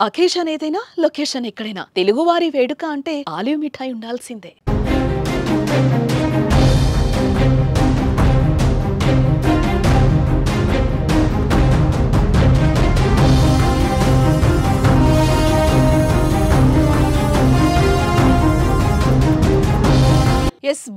Occasion ఏదైనా location ఎక్కడైనా తెలుగువారి వేడుక అంటే ఆలివ్ మిఠాయి ఉండాల్సిందే.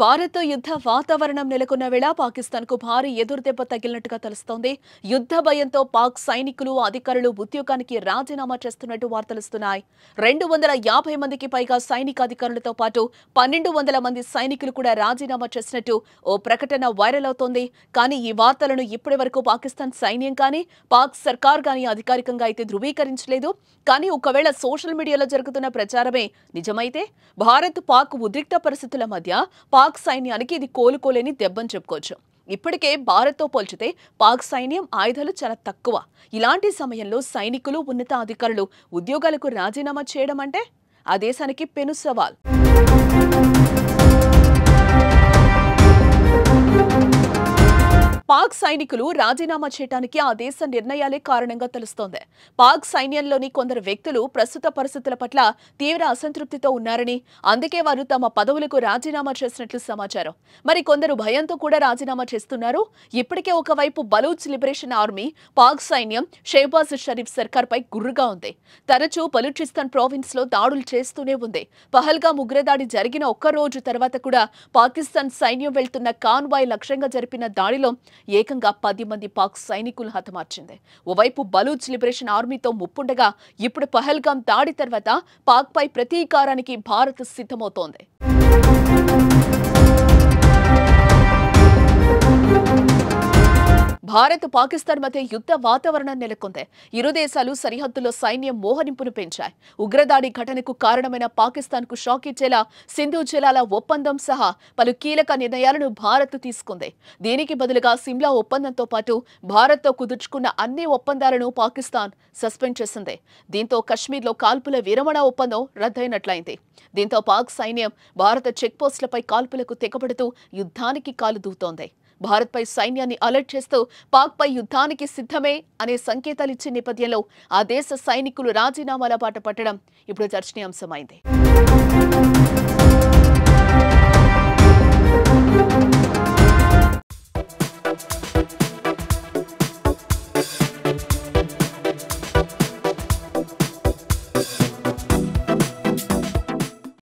భారత్ యుద్ధ వాతావరణం నెలకొన్న వేళ పాకిస్తాన్ కు భారీ ఎదురుదెబ్బ తగిలినట్టుగా తెలుస్తోంది. యుద్ధ భయంతో పాక్ సైనికులు అధికారులు ఉద్యోగానికి రాజీనామా చేస్తున్నట్టు వార్తలుస్తున్నాయి. 250 మందికి పైగా సైనిక అధికారులతో పాటు 1200 మంది సైనికులు కూడా రాజీనామా చేసినట్టు ఓ ప్రకటన వైరల్ అవుతోంది. కానీ ఈ వార్తలను ఇప్పటి వరకు పాకిస్తాన్ సైన్యం కానీ పాక్ సర్కార్ కానీ అధికారికంగా అయితే ధృవీకరించలేదు. కానీ ఒకవేళ సోషల్ మీడియాలో జరుగుతున్న ప్రచారమే నిజమైతే భారత్ పాక్ ఉద్రిక్త పరిస్థితుల మధ్య పాక్ సైన్యానికి ఇది కోలుకోలేని దెబ్బని చెప్పుకోవచ్చు. ఇప్పటికే భారత్తో పోల్చితే పాక్ సైన్యం ఆయుధాలు చాలా తక్కువ. ఇలాంటి సమయంలో సైనికులు ఉన్నత అధికారులు ఉద్యోగాలకు రాజీనామా చేయడం అంటే ఆ దేశానికి పెను సవాల్. పాక్ సైనికులు రాజీనామా చేయడానికి ఆ దేశ నిర్ణయాలే కారణంగా తెలుస్తోంది. పాక్ సైన్యంలోని కొందరు వ్యక్తులు ప్రస్తుత పరిస్థితుల పట్ల తీవ్ర అసంతృప్తితో ఉన్నారని, అందుకే వారు తమ పదవులకు రాజీనామా చేసినట్లు సమాచారం. మరి కొందరు భయంతో కూడా రాజీనామా చేస్తున్నారు. ఇప్పటికే ఒకవైపు బలూచ్ లిబరేషన్ ఆర్మీ పాక్ సైన్యం షెహబాజ్ షరీఫ్ సర్కార్పై గుర్రుగా ఉంది. తరచూ బలూచిస్తాన్ ప్రావిన్స్ లో దాడులు చేస్తూనే ఉంది. పహల్గామ్ ఉగ్రదాడి జరిగిన ఒక్క రోజు తర్వాత కూడా పాకిస్తాన్ సైన్యం వెళ్తున్న కాన్వాయ్ లక్ష్యంగా జరిపిన దాడిలో ఏకంగా 10 మంది పాక్ సైనికులు హతమార్చింది. ఓవైపు బలూచ్ లిబరేషన్ ఆర్మీతో ముప్పుండగా ఇప్పుడు పహల్గామ్ దాడి తర్వాత పాక్ పై ప్రతీకారానికి భారత్ సిద్ధమవుతోంది. భారత్ పాకిస్తాన్ మధ్య యుద్ధ వాతావరణం నెలకొంది. ఇరు దేశాలు సరిహద్దులో సైన్యం మోహరింపును పెంచాయి. ఉగ్రదాడి ఘటనకు కారణమైన పాకిస్తాన్ కు షాక్ ఇచ్చేలా సింధు జలాల ఒప్పందం సహా పలు కీలక నిర్ణయాలను భారత్ తీసుకుంది. దీనికి బదులుగా సిమ్లా ఒప్పందంతో పాటు భారత్తో కుదుర్చుకున్న అన్ని ఒప్పందాలను పాకిస్తాన్ సస్పెండ్ చేసింది. దీంతో కశ్మీర్లో కాల్పుల విరమణ ఒప్పందం రద్దయినట్లయింది. దీంతో పాక్ సైన్యం భారత చెక్పోస్టులపై కాల్పులకు తెగబడుతూ యుద్ధానికి కాలు దూతోంది. భారత్పై సైన్యాన్ని అలర్ట్ చేస్తూ పాక్పై యుద్ధానికి సిద్ధమే అనే సంకేతాలిచ్చే నేపథ్యంలో ఆ దేశ సైనికులు రాజీనామాల బాట పట్టడం ఇప్పుడు చర్చనీయాంశమైంది.